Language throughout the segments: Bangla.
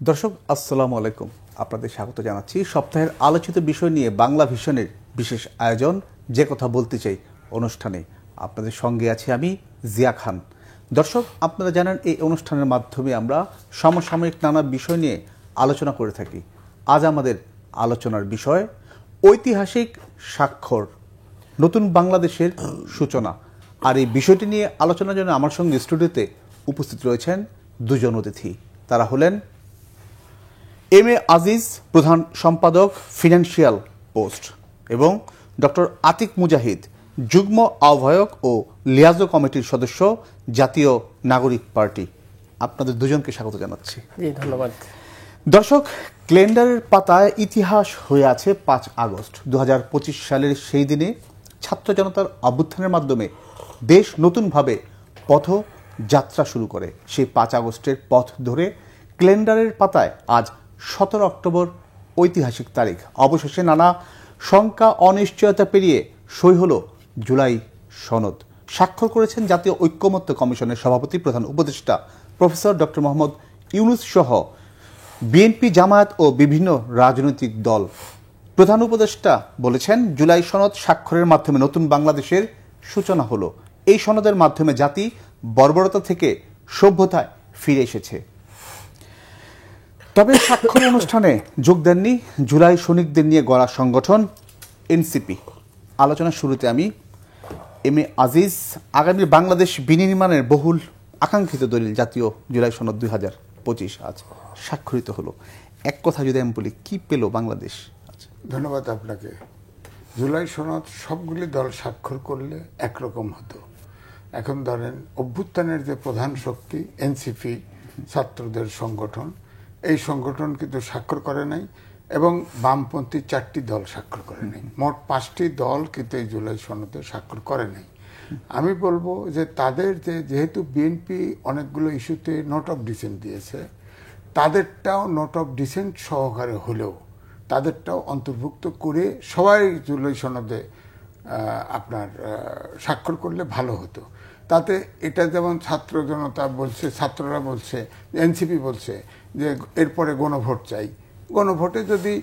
দর্শক আসসালামু আলাইকুম, আপনাদের স্বাগত জানাচ্ছি সপ্তাহের আলোচিত বিষয় নিয়ে বাংলা ভিশনের বিশেষ আয়োজন যে কথা বলতে চাই অনুষ্ঠানে। আপনাদের সঙ্গে আছি আমি জিয়া খান। দর্শক, আপনারা জানেন এই অনুষ্ঠানের মাধ্যমে আমরা সমসাময়িক নানা বিষয় নিয়ে আলোচনা করে থাকি। আজ আমাদের আলোচনার বিষয় ঐতিহাসিক স্বাক্ষর, নতুন বাংলাদেশের সূচনা। আর এই বিষয়টি নিয়ে আলোচনার জন্য আমার সঙ্গে স্টুডিওতে উপস্থিত রয়েছেন দুজন অতিথি। তারা হলেন এম এ আজিজ, প্রধান সম্পাদক, ফিনান্সিয়াল পোস্ট, এবং ডক্টর আতিক মুজাহিদ, যুগ্ম আহ্বায়ক ও লিয়াজো কমিটির সদস্য, জাতীয় নাগরিক পার্টি। আপনাদের দুজনকে স্বাগত জানাচ্ছি। ধন্যবাদ। দর্শক, ক্যালেন্ডারের পাতায় ইতিহাস হয়ে আছে 5 আগস্ট 2025 সালের সেই দিনে ছাত্র জনতার অভ্যুত্থানের মাধ্যমে দেশ নতুনভাবে পথযাত্রা শুরু করে। সেই 5 আগস্টের পথ ধরে ক্যালেন্ডারের পাতায় আজ 17 অক্টোবর ঐতিহাসিক তারিখ। অবশেষে নানা শঙ্কা অনিশ্চয়তা পেরিয়ে সই হলো জুলাই সনদ। স্বাক্ষর করেছেন জাতীয় ঐক্যমত্য কমিশনের সভাপতি, প্রধান উপদেষ্টা প্রফেসর ডক্টর মোহাম্মদ ইউনূস সহ বিএনপি, জামায়াত ও বিভিন্ন রাজনৈতিক দল। প্রধান উপদেষ্টা বলেছেন, জুলাই সনদ স্বাক্ষরের মাধ্যমে নতুন বাংলাদেশের সূচনা হলো। এই সনদের মাধ্যমে জাতি বর্বরতা থেকে সভ্যতায় ফিরে এসেছে। তবে স্বাক্ষর অনুষ্ঠানে যোগ দেননি জুলাই সৈনিকদের নিয়ে গড়া সংগঠন এনসিপি। আলোচনার শুরুতে আমি এম এ আজিজ, আগামী বাংলাদেশ বিনির্মাণের বহুল আকাঙ্ক্ষিত দলিল জাতীয় জুলাই সনদ 2025 আজ স্বাক্ষরিত হলো। এক কথা যদি আমি বলি, কি পেল বাংলাদেশ? ধন্যবাদ আপনাকে। জুলাই সনদ সবগুলি দল স্বাক্ষর করলে একরকম হতো। এখন ধরেন অভ্যুত্থানের যে প্রধান শক্তি এনসিপি, ছাত্রদের সংগঠন, এই সংগঠন কিন্তু স্বাক্ষর করে নাই, এবং বামপন্থী 4টি দল স্বাক্ষর করে নাই। মোট 5টি দল কিন্তু এই জুলাই সনদে স্বাক্ষর করে নাই। আমি বলবো যে তাদের যেহেতু বিএনপি অনেকগুলো ইস্যুতে নোট অফ ডিসেন্ট দিয়েছে, তাদেরটাও নোট অফ ডিসেন্ট সহকারে হলেও তাদেরটাও অন্তর্ভুক্ত করে সবাই জুলাই সনদে আপনার স্বাক্ষর করলে ভালো হতো। তাতে এটা যেমন ছাত্র জনতা বলছে, ছাত্ররা বলছে, এনসিপি বলছে যে এরপরে গণভোট চাই। গণভোটে যদি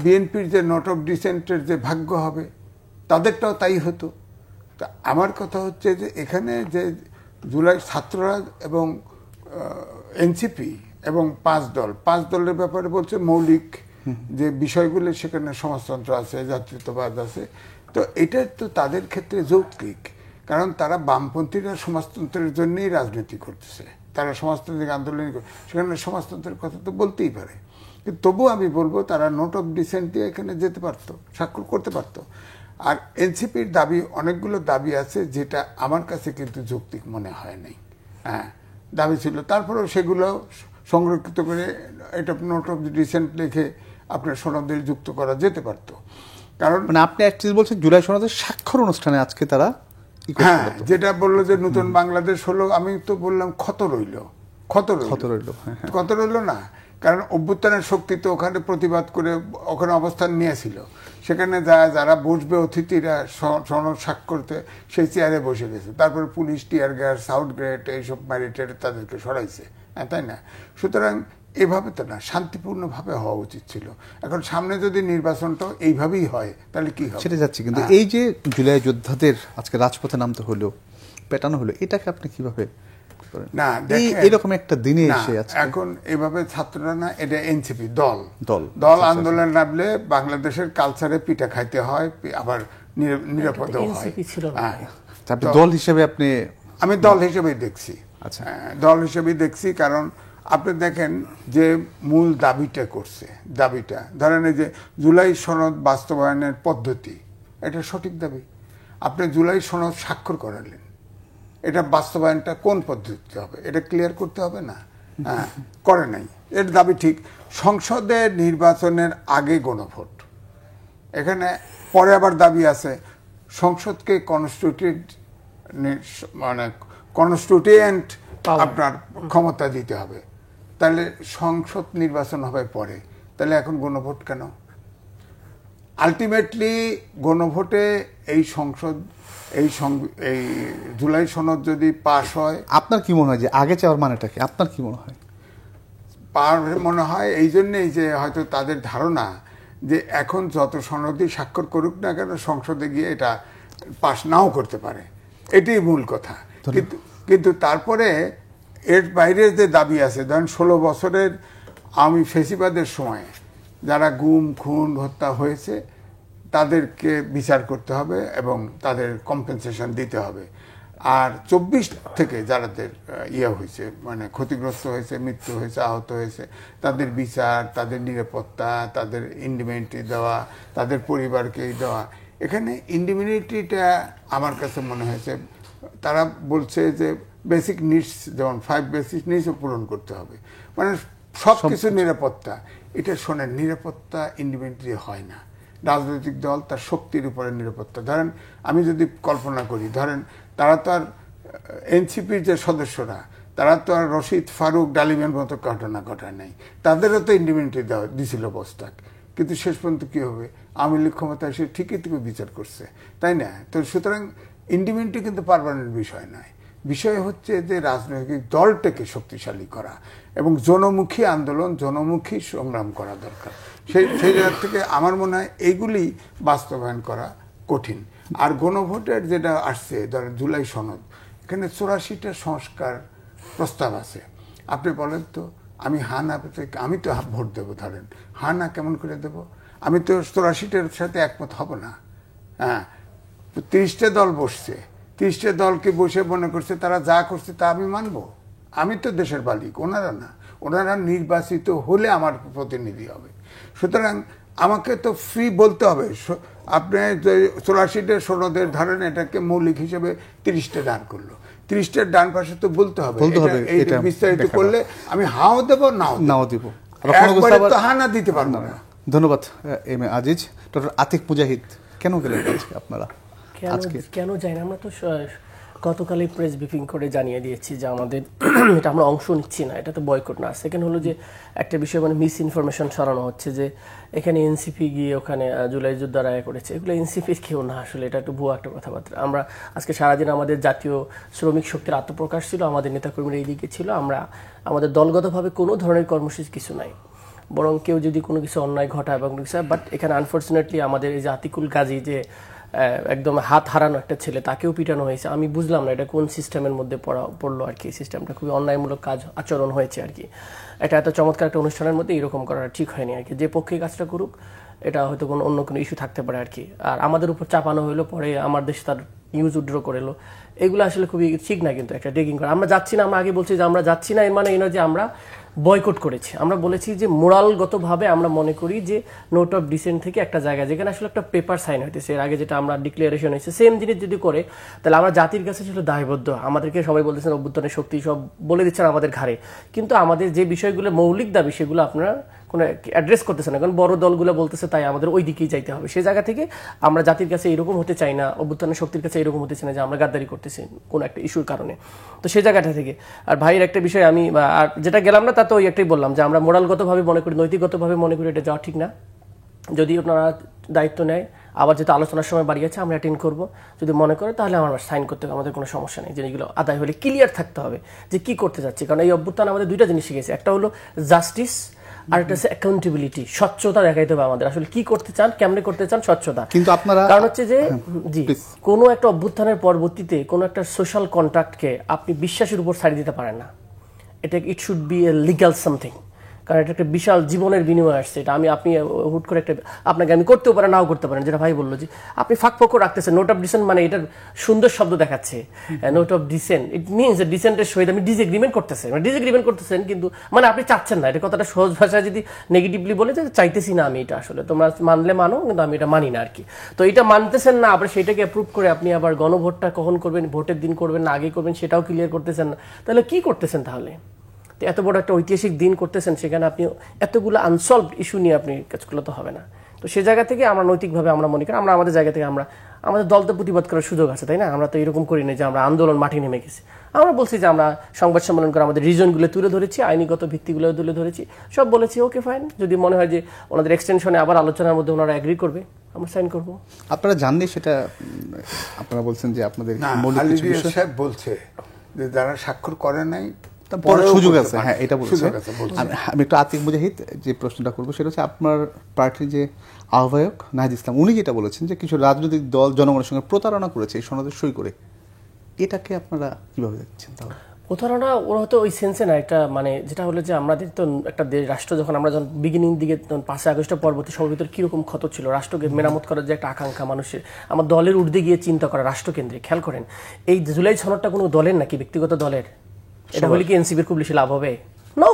বিএনপির যে নোট অফ ডিসেন্টের যে ভাগ্য হবে, তাদেরটাও তাই হতো। তা আমার কথা হচ্ছে যে এখানে যে জুলাই ছাত্ররা এবং এনসিপি এবং 5 দলের ব্যাপারে বলছে মৌলিক যে বিষয়গুলো, সেখানে সমাজতন্ত্র আছে, জাতীয়তাবাদ আছে। তো এটা তো তাদের ক্ষেত্রে যৌক্তিক, কারণ তারা বামপন্থীরা সমাজতন্ত্রের জন্যই রাজনীতি করতেছে, তারা সমাজতান্ত্রিক আন্দোলন, সেখানে সমাজতন্ত্রের কথা তো বলতেই পারে। কিন্তু তবুও আমি বলবো তারা নোট অফ ডিসেন্ট দিয়ে এখানে যেতে পারতো, স্বাক্ষর করতে পারতো। আর এনসিপির দাবি, অনেকগুলো দাবি আছে যেটা আমার কাছে কিন্তু যৌক্তিক মনে হয় নাই। হ্যাঁ, দাবি ছিল, তারপরেও সেগুলো সংরক্ষিত করে এটা নোট অফ ডিসেন্ট লিখে আপনার সনদে যুক্ত করা যেতে পারতো। কারণ মানে আপনি অ্যাকচুয়ালি বলছেন জুলাই সনদের স্বাক্ষর অনুষ্ঠানে আজকে তারা, হ্যাঁ, যেটা বললো যে নতুন বাংলাদেশ হলো, আমি তো বললাম ক্ষত রইল না। কারণ অভ্যুত্থানের শক্তি তো ওখানে প্রতিবাদ করে ওখানে অবস্থান নিয়েছিল, সেখানে যারা বসবে অতিথিরা সনদ স্বাক্ষরতে, সেই চেয়ারে বসে গেছে। তারপরে পুলিশ টিয়ার গ্যাস, সাউথ গ্রেড এইসব ম্যারিটেড তাদেরকে সরাইছে, তাই না? সুতরাং এভাবে তো না, শান্তিপূর্ণভাবে হওয়া উচিত ছিল। এখন সামনে যদি নির্বাচনটাও এইভাবেই হয় তাহলে কি হবে সেটা যাচ্ছে। কিন্তু এই যে জুলাই যোদ্ধাদের আজকে রাজপথে নামতে হলো, পেটানো হলো, এটাকে আপনি কিভাবে না এরকম একটা দিনে এসে এখন এভাবে ছাত্ররা না, এটা এনসিপি দল আন্দোলন নামলে বাংলাদেশের কালচারে পিঠা খাইতে হয়, আবার নিরাপদেও হয়। দল হিসেবে আমি দল হিসেবেই দেখছি। আচ্ছা, দল হিসেবেই দেখছি, কারণ আপনি দেখেন যে মূল দাবিটা ধরেন এই যে জুলাই সনদ বাস্তবায়নের পদ্ধতি, এটা সঠিক দাবি। আপনি জুলাই সনদ স্বাক্ষর করালেন, এটা বাস্তবায়নটা কোন পদ্ধতিতে হবে এটা ক্লিয়ার করতে হবে না? হ্যাঁ, করে নাই, এর দাবি ঠিক। সংসদে নির্বাচনের আগে গণভোট, এখানে পরে আবার দাবি আছে সংসদকে কনস্টিটিউয়েন্ট আপনার ক্ষমতা দিতে হবে। তাহলে সংসদ নির্বাচন হবে পরে, তাহলে এখন গণভোট কেন? আলটিমেটলি গণভোটে এই জুলাই সনদ যদি পাশ হয়, আপনার কি মনে হয় যে আগে চাওয়ার মানেটা কি? আপনার কি মনে হয়? মনে হয় এই জন্যেই যে হয়তো তাদের ধারণা যে এখন যত সনদই স্বাক্ষর করুক না কেন সংসদে গিয়ে এটা পাশ নাও করতে পারে, এটাই মূল কথা। কিন্তু তারপরে এর বাইরে যে দাবি আছে, ধরেন 16 বছরের আওয়ামী ফেসিবাদের সময় যারা গুম খুন হত্যা হয়েছে তাদেরকে বিচার করতে হবে এবং তাদের কম্পেনসেশন দিতে হবে। আর 24 থেকে যাদের হয়েছে, মানে ক্ষতিগ্রস্ত হয়েছে, মৃত্যু হয়েছে, আহত হয়েছে, তাদের বিচার, তাদের নিরাপত্তা, তাদের ইন্ডিমিনিটি দেওয়া, তাদের পরিবারকে দেওয়া। এখানে ইন্ডিমিনিটিটা আমার কাছে মনে হয়েছে তারা বলছে যে বেসিক নিডস, যেমন 5 বেসিক নিডসও পূরণ করতে হবে, মানে সব কিছু নিরাপত্তা। এটা শোনেন, নিরাপত্তা ইন্ডিমিনিটি হয় না। রাজনৈতিক দল তার শক্তির উপরে নিরাপত্তা। ধরেন আমি যদি কল্পনা করি, ধরেন তারা তো আর এনসিপির যে সদস্যরা, তারা তো আর রশিদ, ফারুক, ডালিমের মতো ঘটনা ঘটায় নাই, তাদেরও তো ইন্ডিমিনিটি দিছিল বস্তাক। কিন্তু শেষ পর্যন্ত কি হবে, আওয়ামী লীগ ক্ষমতা এসে ঠিকই বিচার করছে, তাই না? তো সুতরাং ইন্ডিমিনিটি কিন্তু পার্মানেন্ট বিষয় নয়। বিষয় হচ্ছে যে রাজনৈতিক দলটাকে শক্তিশালী করা এবং জনমুখী আন্দোলন, জনমুখী সংগ্রাম করা দরকার। সেই জায়গা থেকে আমার মনে হয় এইগুলি বাস্তবায়ন করা কঠিন। আর গণভোটের যেটা আসছে, ধরেন জুলাই সনদ, এখানে 84টা সংস্কার প্রস্তাব আছে। আপনি বলেন তো, আমি আমি তো ভোট দেবো, ধরেন না কেমন করে দেব? আমি তো 84টার সাথে একমত হব না। হ্যাঁ, 30টা দল বসছে, 30টা দলকে বসে মনে করছে তারা যা করছে তা আমি মানবো? আমি তো দেশের মালিক, ওনারা না। ওনারা নির্বাচিত হলে আমার প্রতিনিধি হবে। সুতরাং আমাকে তো ফ্রি বলতে হবে। আপনি 84টা সনদের ধরেন এটাকে মৌলিক হিসেবে 30টা ডান করলো, 30টার ডান পাশে তো বলতে হবে এই বিস্তারিত করলে আমি হাও দেব, নাও দিব, একবারে তো হা না দিতে পারবো না। ধন্যবাদ M A Aziz. Doctor Atik মুজাহিদ, কেন গেলেন আপনারা? কেন যাই না, আমরা তো গতকালই প্রেস ব্রিফিং করে জানিয়ে দিয়েছি যে আমাদের এটা আমরা অংশ নিচ্ছি না, এটা তো বয়কট না। সেকেন্ড হলো যে একটা বিষয়, মানে মিস ইনফরমেশন ছড়ানো হচ্ছে যে এখানে এনসিপি গিয়ে ওখানে জুলাই যুদ্ধ রায় করেছে। এগুলো এনসিপির কেউ না, আসলে এটা একটু ভুয়া একটা কথাবার্তা। আমরা আজকে সারাদিন আমাদের জাতীয় শ্রমিক শক্তির আত্মপ্রকাশ ছিল, আমাদের নেতাকর্মীরা এইদিকে ছিল। আমাদের দলগতভাবে কোনো ধরনের কর্মসূচি কিছু নাই, বরং কেউ যদি কোনো কিছু অন্যায় ঘটায় এবং বাট এখানে আনফর্চুনেটলি আমাদের এই যে আতিকুল গাজী, যে একদম হাত হারানো একটা ছেলে, তাকেও পিটানো হয়েছে। আমি বুঝলাম না এটা কোন সিস্টেমের মধ্যে পড়লো আর কি। সিস্টেমটা খুবই অন্যায়মূলক আচরণ হয়েছে আর কি। এটা এত চমৎকার একটা অনুষ্ঠানের মধ্যে এরকম করা ঠিক হয়নি আর কি। যে পক্ষে কাজটা করুক, এটা হয়তো অন্য কোনো ইস্যু থাকতে পারে আর কি। আর আমাদের উপর চাপানো হইলো, পরে আমার দেশ তার নিউজ উইথড্র করে এলো। এগুলো আসলে খুবই ঠিক না, কিন্তু একটা ডেকিং করা। আমরা যাচ্ছি না, আমরা আগে বলছি যে আমরা যাচ্ছি না, এর মানে এই নয় যে আমরা বয়কট করেছি। আমরা বলেছি যে মোরালগতভাবে আমরা মনে করি যে নোট অফ ডিসেন্ট থেকে একটা জায়গা যেখানে আসলে একটা পেপার সাইন হইতেছে, এর আগে যেটা আমরা ডিক্লারেশন হয়েছে, সেম জিনিস যদি করে, তাহলে আমরা জাতির কাছে ছিল দায়বদ্ধ। আমাদেরকে সবাই বলতেছেন অভ্যুত্থানের শক্তি, সব বলে দিচ্ছেন আমাদের ঘাড়ে, কিন্তু আমাদের যে বিষয়গুলো মৌলিক দাবি সেগুলো আপনারা কোনো অ্যাড্রেস করতেছে না। কারণ বড় দলগুলো বলতেছে তাই আমাদের ওই দিকেই যাইতে হবে। সেই জায়গা থেকে আমরা জাতির কাছে এরকম হতে চাই না, অভ্যুত্থানের শক্তির কাছে এরকম হতে চাই না যে আমরা গাদ্দারি করতেছি কোনো একটা ইস্যুর কারণে। তো সেই জায়গাটা থেকে আর ভাইয়ের একটা বিষয় আমি আর যেটা গেলাম না, তা তো ওই একটাই বললাম যে আমরা মোরালগতভাবে মনে করি, নৈতিকগতভাবে মনে করি এটা যাওয়া ঠিক না। যদি ওনারা দায়িত্ব নেয়, আবার যেহেতু আলোচনার সময় বাড়ি আছে, আমরা অ্যাটেন্ড করবো। যদি মনে করে তাহলে আমার সাইন করতে হবে, আমাদের কোনো সমস্যা নেই। জিনিসগুলো আদায় হলে ক্লিয়ার থাকতে হবে যে কি করতে যাচ্ছে। কারণ এই অভ্যুত্থান আমাদের দুইটা জিনিস শিখেছে, একটা হলো জাস্টিস, আর একটা হচ্ছে অ্যাকাউন্টেবিলিটি, স্বচ্ছতা দেখাইতে হবে আমাদের, আসলে কি করতে চান, কেমনে করতে চান, স্বচ্ছতা। কিন্তু আপনারা, কারণ হচ্ছে যে জি, কোনো একটা অভ্যুত্থানের পরবর্তীতে কোনো একটা সোশ্যাল কন্ট্রাক্টকে আপনি বিশ্বাসের উপর ছাড়িয়ে দিতে পারেন না। এটা it should B A legal something, কারণ এটা একটা বিশাল জীবনের বিনিময় আসছে। এটা আপনি হুট করে একটা আপনাকে আমি করতেও পারেন, নাও করতে পারেন। যেটা ভাই বললো যে আপনি ফাঁক ফোকর রাখতেছেন। নোট অফ ডিসেন্ট মানে এটার সুন্দর শব্দ দেখাচ্ছে, note of dissent, it means ডিসেন্টের সহিত আমি ডিসএগ্রিমেন্ট করতেছেন, ডিসএগ্রিমেন্ট করতেছেন, কিন্তু মানে আপনি চাচ্ছেন না। এটা কথাটা সহজ ভাষায় যদি নেগেটিভলি বলে যে চাইতেছি না আমি এটা, আসলে তোমরা মানলে মানো, কিন্তু আমি এটা মানি না আর কি। তো এটা মানতেছেন না, আবার সেটাকে অ্যাপ্রুভ করে আপনি আবার গণভোটটা কখন করবেন, ভোটের দিন করবেন না আগে করবেন, সেটাও ক্লিয়ার করতেছেন না। তাহলে কি করতেছেন তাহলে? এত বড় একটা ঐতিহাসিক দিন করতেছেন, সেখানে আপনি এতগুলো আনসলভড ইস্যু নিয়ে আপনি কাজগুলো তো হবে না। তো সে জায়গা থেকে আমরা নৈতিকভাবে আমরা মনে করি আমরা আমাদের জায়গা থেকে আমাদের দল তো প্রতিবাদ করার সুযোগ আছে, তাই না? আমরা তো এরকম করি না যে আমরা আন্দোলন মাঠে নেমে গেছি। আমরা বলছি যে আমরা সংবাদ সম্মেলন করে আমাদের রিজনগুলো তুলে ধরেছি, আইনিগত ভিত্তিগুলো তুলে ধরেছি, সব বলেছি। ওকে ফাইন, যদি মনে হয় যে ওনাদের এক্সটেনশনে আবার আলোচনার মধ্যে ওনারা এগ্রি করবে, আমরা সাইন করবো। আপনারা জাননি সেটা, আপনারা বলছেন যে আপনাদের সাহেব বলছে যে যারা স্বাক্ষর করে নাই তারপরে সুযোগ আছে, পারে। হ্যাঁ, এটা বলছে। সুযোগ আছে, বলছে। আমি একটু আতিক মুজাহিদ যে প্রশ্নটা করবো সেটা হচ্ছে আপনার পার্টির যে আহ্বায়ক নাহিদ ইসলাম উনি যেটা বলেছেন যে কিছু রাজনৈতিক দল জনগণের সঙ্গে প্রতারণা করেছে এই সনদে সই করে, এটাকে আপনারা কিভাবে দেখছেন তাহলে? প্রতারণা ওরা হয়তো ওই সেন্সে না, একটা মানে যেটা হলো যে আমাদের তো একটা রাষ্ট্র যখন আমরা যখন বিগিনিং দিকে 5 আগস্টের পরবর্তী সময়ের ভিতরে কীরকম ক্ষত ছিল, রাষ্ট্রকে মেরামত করার যে একটা আকাঙ্ক্ষা মানুষের, আমার দলের ঊর্ধ্বে গিয়ে চিন্তা করা রাষ্ট্রকেন্দ্রিক। খেয়াল করেন এই জুলাই সনদটা কোনো দলের নাকি ব্যক্তিগত দলের? এটা হলে কি এনসিপির খুব বেশি লাভ হবে? নো,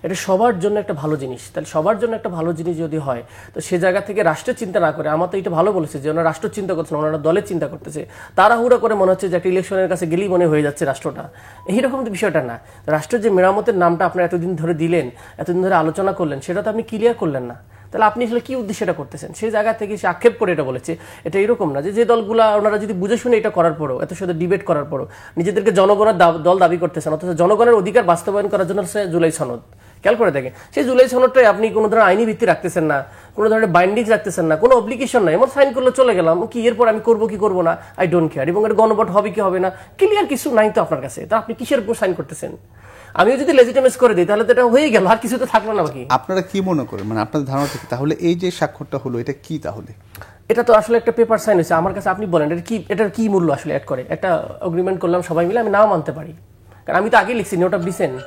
এটা সবার জন্য একটা ভালো জিনিস। তাহলে সবার জন্য একটা ভালো জিনিস যদি হয়, তো সে জায়গা থেকে রাষ্ট্রের চিন্তা না করে, আমার তো এটা ভালো বলেছে যে ওনারা রাষ্ট্র চিন্তা করছে না, ওনারা দলের চিন্তা করতেছে। তাড়াহুড়া করে মনে হচ্ছে যে একটা ইলেকশনের কাছে গেলেই মনে হয়ে যাচ্ছে রাষ্ট্রটা, এইরকম তো বিষয়টা না। রাষ্ট্রের যে মেরামতের নামটা আপনারা এতদিন ধরে দিলেন, এতদিন ধরে আলোচনা করলেন, সেটা তো আপনি ক্লিয়ার করলেন না। তাহলে আপনি আসলে কি উদ্দেশ্যে এটা করতেছেন? সেই জায়গা থেকে সে আক্ষেপ করে এটা বলেছে। এটা এরকম না যে দলগুলা ওনারা যদি বুঝে শুনে এটা করার পরও, এত সাথে ডিবেট করার পরও নিজেদেরকে জনগণের দল দাবি করতেছেন, অথচ জনগণের অধিকার বাস্তবায়ন করার জন্য সে জুলাই সনদ। খেয়াল করে দেখেন, সেই জুলাই সনদটাই আপনি কোনো ধরনের আইনি ভিত্তি রাখতেছেন না, কোনো ধরনের বাইন্ডিংস রাখতেছেন না, কোনো অব্লিগেশন নাই। এমন সাইন করলে চলে গেলাম, কি এরপর আমি করবো কি করবো না, আই ডোন্ট কেয়ার। এবং এটা গণভোট হবে কি হবে না ক্লিয়ার কিছু নাই তো আপনার কাছে, তা আপনি কিসের উপর সাইন করতেছেন? আমিও যদি লেজিটিমেট করে দিই তাহলে তো এটা হয়ে গেল, আর কিছু তো থাকলো না বাকি। আপনারা কি মনে করেন, মানে আপনাদের ধারণা থেকে তাহলে এই যে স্বাক্ষরটা হলো এটা কি তাহলে? এটা তো আসলে একটা পেপার সাইন হয়েছে। আমার কাছে আপনি বলেন এটার কি মূল্য আসলে অ্যাড করে? একটা এগ্রিমেন্ট করলাম সবাই মিলে, আমি নাও মানতে পারি, কারণ আমি তো আগে লিখছি নোট অফ ডিসেন্ট,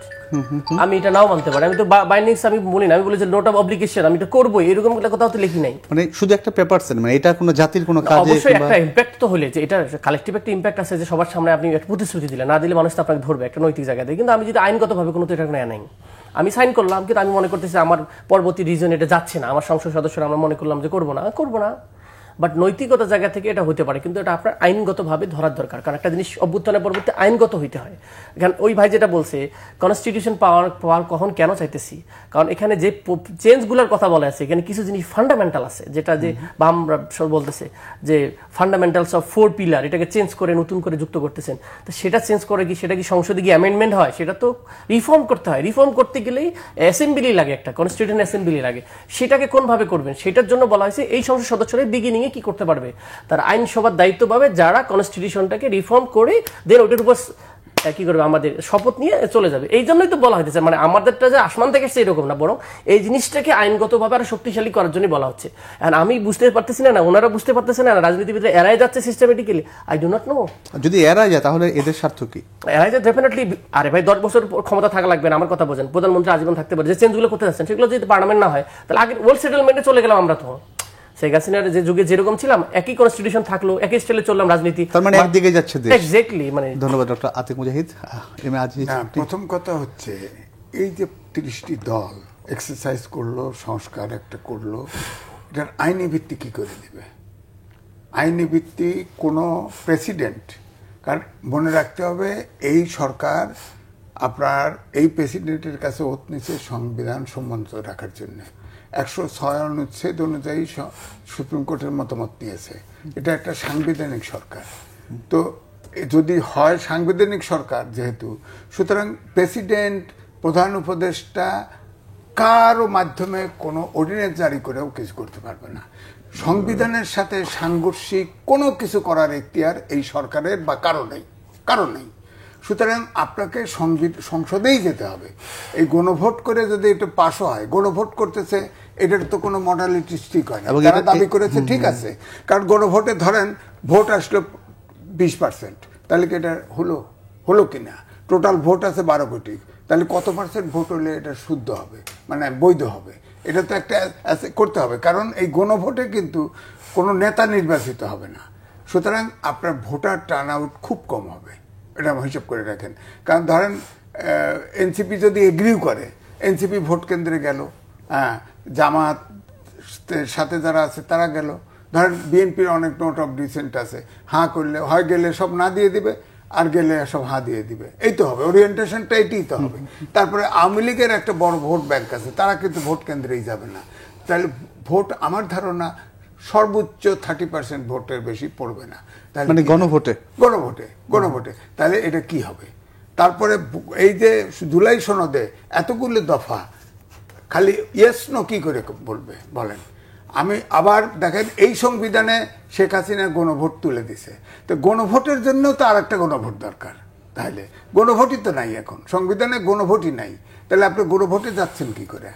আমি এটা নাও মানতে পারি। আমি তো বাইন্ডিংস আমি বলি না, আমি বলি যে নোট অফ অব্লিগেশন আমি এটা করবো, এরকম কোথাও তো লিখি নাই। মানে শুধু একটা পেপার সেন, মানে এটা কোনো জাতির কোনো কাজে অবশ্যই একটা ইম্প্যাক্ট তো হলে যে এটা কালেক্টিভ একটা ইম্প্যাক্ট আছে, যে সবার সামনে আপনি একটা প্রতিশ্রুতি দিলেন, না দিলে মানুষ তো আপনাকে ধরবে একটা নৈতিক জায়গা দিয়ে। কিন্তু আমি যদি আইনগতভাবে কোনো তো এটা নেয় নাই, আমি সাইন করলাম, কিন্তু আমি মনে করতেছি আমার পরবর্তী রিজন এটা যাচ্ছে না, আমার সংসদ সদস্যরা আমরা মনে করলাম যে করবো না। বাট নৈতিকতা জায়গা থেকে এটা হতে পারে, কিন্তু এটা আপনার আইনগতভাবে ধরার দরকার, কারণ একটা জিনিস অভ্যুত্থানের পরবর্তী আইনগত হইতে হয়। কারণ ওই ভাই যেটা বলছে কনস্টিটিউশন পাওয়ার কখন কেন চাইতেছি, কারণ এখানে যে চেঞ্জগুলোর কথা বলা আছে, এখানে কিছু জিনিস ফান্ডামেন্টাল আছে, যেটা যে বাম বলতেছে যে ফান্ডামেন্টালস অফ 4 পিলার, এটাকে চেঞ্জ করে নতুন করে যুক্ত করতেছেন। তো সেটা চেঞ্জ করে কি, সেটা কি সংসদে গিয়ে অ্যামেন্ডমেন্ট হয়? সেটা তো রিফর্ম করতে হয়। রিফর্ম করতে গেলেই অ্যাসেম্বলি লাগে, একটা কনস্টিটিউশন অ্যাসেম্বলি লাগে। সেটাকে কোনভাবে করবেন সেটার জন্য বলা হয়েছে এই সংসদ সদস্যরা বিগিনিং কি করতে পারবে, তার আইনসভার দায়িত্ব পাবে, যারা কনস্টিটিউশনটাকে রিফর্ম করে দেন ওটার উপর কি করবে, আমাদের শপথ নিয়ে চলে যাবে। এই জন্যই তো বলা হইতেছে, মানে আমাদেরটা যে আসমান থেকে এসছে এরকম না, বরং এই জিনিসটাকে আইনগতভাবে আরো শক্তিশালী করার জন্য বলা হচ্ছে। আমি বুঝতে পারতেছি না, ওনারা বুঝতে পারতেছে না, রাজনীতিবিদরা এড়াই যাচ্ছে systematically. I do not know. যদি এড়াই যায় তাহলে এদের স্বার্থ কি? এড়াই যায় ডেফিনেটলি। আরে ভাই 10 বছর ক্ষমতা থাকা লাগবে না, আমার কথা বোঝেন। প্রধানমন্ত্রী আজীবন থাকতে পারে, যে চেঞ্জগুলো করতে যাচ্ছেন সেগুলো যদি পার্লামেন্ট না হয়, তাহলে আগে ওয়ার্ল্ড সেটেলমেন্টে চলে গেলাম আমরা। তো শেখ হাসিনার যে যুগে যেরকম ছিলাম, একই কনস্টিটিউশন থাকলো, একই স্টাইলে চললাম রাজনীতি, তার মানে একদিকে যাচ্ছে দেশ। এক্স্যাক্টলি। মানে ধন্যবাদ ডক্টর আতিক মুজাহিদ। প্রথম কথা হচ্ছে এই যে 30টি দল এক্সারসাইজ করলো, সংস্কার একটা করলো, এটার আইনি ভিত্তি কি করে দিবে? আইনি ভিত্তি কোনো প্রেসিডেন্ট, কারণ মনে রাখতে হবে এই সরকার আপনার এই প্রেসিডেন্টের কাছে ওত নিচ্ছে সংবিধান সম্মত রাখার জন্য। 106 অনুচ্ছেদ অনুযায়ী সুপ্রিম কোর্টের মতামত নিয়েছে। এটা একটা সাংবিধানিক সরকার। তো যদি হয় সাংবিধানিক সরকার যেহেতু, সুতরাং প্রেসিডেন্ট, প্রধান উপদেষ্টা কারো মাধ্যমে কোনো অর্ডিন্যান্স জারি করেও কিছু করতে পারবে না। সংবিধানের সাথে সাংঘর্ষিক কোনো কিছু করার এখতিয়ার এই সরকারের বা কারো নেই। সুতরাং আপনাকে সংসদেই যেতে হবে। এই গণভোট করে যদি এটা পাশও হয়, গণভোট করতেছে, এটার তো কোনো মডালিটি ঠিক হয় না। তারা দাবি করেছে ঠিক আছে, কারণ গণভোটে ধরেন ভোট আসলো 20%, তাহলে কি এটা হলো কিনা? টোটাল ভোট আছে 12 কোটি, তাহলে কত % ভোট হলে এটা শুদ্ধ হবে, মানে বৈধ হবে? এটা তো একটা করতে হবে, কারণ এই গণভোটে কিন্তু কোনো নেতা নির্বাচিত হবে না। সুতরাং আপনার ভোটার টার্ন আউট খুব কম হবে, এটা হিসাব করে রাখেন। কারণ ধরেন এনসিপি যদি এগ্রিও করে, এনসিপি ভোট কেন্দ্রে গেল, জামাত সাথে যারা আছে তারা গেল, ধরেন বিএনপির অনেক নোট অফ ডিসেন্ট আছে, হাঁ করলে হয় গেলে সব না দিয়ে দিবে, আর গেলে সব হাঁ দিয়ে দিবে, এই তো হবে, ওরিয়েন্টেশনটা এটাই তো হবে। তারপরে আওয়ামী লীগের একটা বড় ভোট ব্যাংক আছে, তারা কিন্তু ভোট কেন্দ্রেই যাবে না। তাহলে ভোট আমার ধারণা সর্বোচ্চ 30% ভোটের বেশি পড়বে না। তাহলে মানে গণভোটে তাহলে এটা কি হবে? তারপরে এই যে জুলাই সনদে এতগুলো দফা, খালি ইয়েস নো কি করে বলবে বলেন? আমি আবার দেখেন এই সংবিধানে শেখ হাসিনা গণভোট তুলে দিছে, তো গণভোটের জন্য তো আর একটা গণভোট দরকার। তাহলে গণভোটই তো নাই, এখন সংবিধানে গণভোটই নাই, তাহলে আপনি গণভোটে যাচ্ছেন কি করে?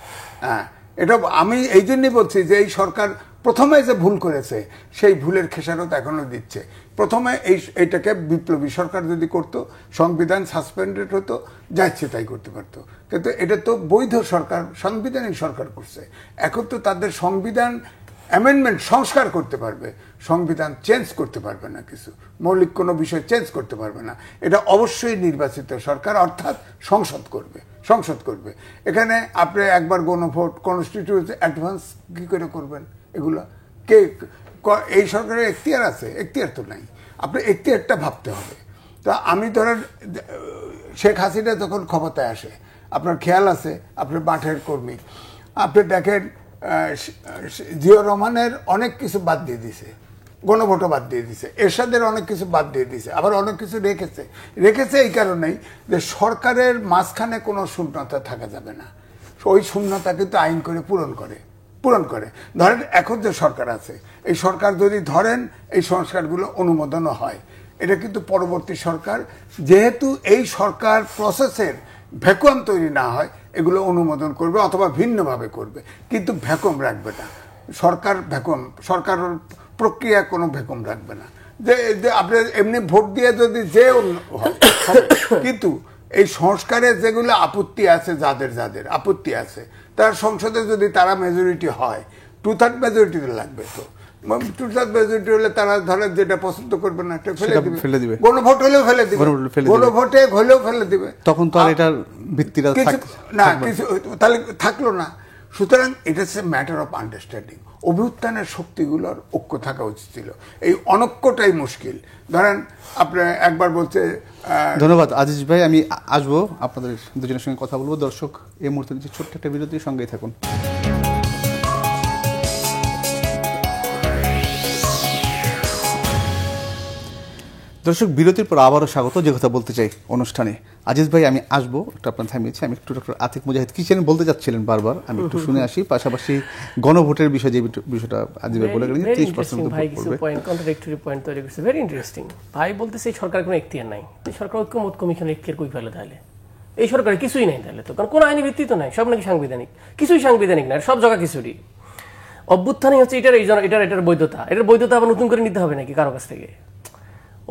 হ্যাঁ, এটা আমি এই জন্যই বলছি যে এই সরকার প্রথমে যে ভুল করেছে সেই ভুলের খেসারত এখনো দিচ্ছে। প্রথমে এইটাকে বিপ্লবী সরকার যদি করত, সংবিধান সাসপেন্ডেড হতো, যা ইচ্ছে তাই করতে পারতো, কিন্তু এটা তো বৈধ সরকার, সাংবিধানিক সরকার করছে। এখন তো তাদের সংবিধান অ্যামেন্ডমেন্ট সংস্কার করতে পারবে, সংবিধান চেঞ্জ করতে পারবে না, কিছু মৌলিক কোনো বিষয় চেঞ্জ করতে পারবে না। এটা অবশ্যই নির্বাচিত সরকার অর্থাৎ সংসদ করবে। এখানে আপনি একবার গণভোট, কনস্টিটিউশন অ্যাডভান্স কি করে করবেন? এগুলো কে, এই সরকারের এখতিয়ার আছে? এখতিয়ার তো নাই। আপনি এখতিয়ারটা ভাবতে হবে। তা আমি ধরেন শেখ হাসিনা যখন ক্ষমতায় আসে, আপনার খেয়াল আছে, আপনার মাঠের কর্মী, আপনি দেখেন জিয়াউর রহমানের অনেক কিছু বাদ দিয়ে দিছে, গণভোটও বাদ দিয়ে দিছে, এরশাদের অনেক কিছু বাদ দিয়ে দিছে, আবার অনেক কিছু রেখেছে এই কারণেই যে সরকারের মাঝখানে কোনো শূন্যতা থাকা যাবে না। ওই শূন্যতা কিন্তু আইন করে পূরণ করে। ধরেন এখন যে সরকার আছে, এই সরকার যদি ধরেন এই সংস্কারগুলো অনুমোদনও হয়, এটা কিন্তু পরবর্তী সরকার, যেহেতু এই সরকার প্রসেসের ভ্যাকুয়াম তৈরি না হয়, এগুলো অনুমোদন করবে অথবা ভিন্নভাবে করবে, কিন্তু ভ্যাকুয়াম রাখবে না সরকার প্রক্রিয়া কোনো ভ্যাকুয়াম রাখবে না। যে আপনি এমনি ভোট দিয়ে যদি যে হয়, কিন্তু এই সংস্কারে যেগুলো আপত্তি আছে, যাদের আপত্তি আছে, তার সংসদে যদি তারা মেজরিটি হয়, 2/3 মেজরিটি লাগবে। তো 2/3 মেজরিটি হলে তারা ধরে যেটা পছন্দ করবে না ফেলে দিবে, গণভোট হলেও ফেলে দিবে, গণভোটে হলেও ফেলে দিবে, তখন তো আর এটার ভিত্তিটা না কিছু তাহলে থাকলো না। সুতরাং এটা হচ্ছে ম্যাটার অফ আন্ডারস্ট্যান্ডিং। অভ্যুত্থানের শক্তিগুলোর ঐক্য থাকা উচিত ছিল, এই অনৈক্যটাই মুশকিল। ধরেন আপনি একবার বলছে। ধন্যবাদ আজিজ ভাই, আমি আসবো আপনাদের দুজনের সঙ্গে কথা বলবো। দর্শক এই মুহূর্তে নিচ্ছে ছোট্ট একটা বিরতির সঙ্গেই থাকুন। দর্শক বিরতির পর আবারও স্বাগত যে কথা বলতে চাই অনুষ্ঠানে। আজিজ ভাই আমি আসবো, একটু আপনার থামিয়েছি, আমি একটু ডক্টর আতিক মুজাহিদ কি ছিলেন বলতে চাচ্ছিলেন বারবার, আমি একটু শুনে আসি। পাশাপাশি গণভোটের বিষয়ে যে বিষয়টা আজিজ ভাই বলে গেলেন 30% ভাই কিছু পয়েন্ট, কন্ট্রাডিক্টরি পয়েন্ট তৈরি করছে, ভেরি ইন্টারেস্টিং। ভাই বলতেছে এই সরকার কোনো এখতিয়ার নাই, এই সরকার ঐক্যমত কমিশনের এখতিয়ার কই ফেলে? তাহলে এই সরকারের কিছুই নাই তাহলে, তো কারণ কোনো আইনি ভিত্তি তো নাই, সব নাকি সাংবিধানিক, কিছুই সাংবিধানিক না, সব জায়গা কিছুরই। অভ্যুত্থানই হচ্ছে এটার বৈধতা আবার নতুন করে নিতে হবে নাকি কারো কাছ থেকে?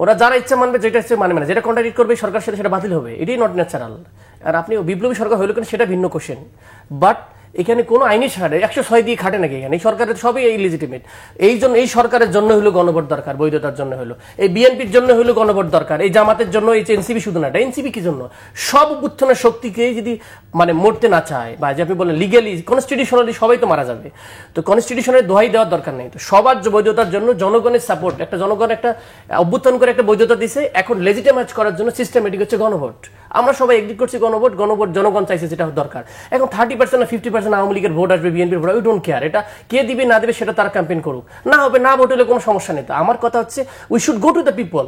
ওরা যারা ইচ্ছা মানবে, যেটা ইচ্ছে মানবে না, যেটা কন্ট্রাডিক্ট করবে সরকার সাথে সেটা বাতিল হবে, এটাই নট ন্যাচারাল। আর আপনি বিপ্লবী সরকার হইলো কেন সেটা ভিন্ন কোশ্চেন, বাট এখানে কোনো আইনি ছাড়ে 106 দিয়ে খাটে নাকি? এখানে এই সরকারের সবই ইলিজিটিমেট। এই সরকারের জন্য হলো গণভোট দরকার, বৈধতার জন্য হলো, এই বিএনপির জন্য হলো গণভোট দরকার, এই জামাতের জন্য, এই এনসিপি শুধু না, এনসিপি কি জন্য? সব অভ্যুত্থানের শক্তিকে যদি মানে মরতে না চায়, বা যে আপনি বলেন লিগালি কনস্টিটিউশনালি সবাই তো মারা যাবে, তো কনস্টিটিউশনের দোহাই দেওয়ার দরকার নেই। তো সবার বৈধতার জন্য জনগণের সাপোর্ট, একটা জনগণ একটা অভ্যুত্থান করে একটা বৈধতা দিছে, এখন লেজিটিমাইজ করার জন্য সিস্টেমেটিক হচ্ছে গণভোট। আমরা সবাই এগ্রি করছি গণভোট জনগণ চাইছে, যেটা দরকার। এখন 30% না 50% আওয়ামী লীগের ভোট আসবে, বিএনপির ভোট, উই ডোন্ট কেয়ার, এটা কে দিবে না দিবে সেটা তারা ক্যাম্পেইন করুক, না হবে না ভোট হলে কোনো সমস্যা নেই। তো আমার কথা হচ্ছে we should go to the people.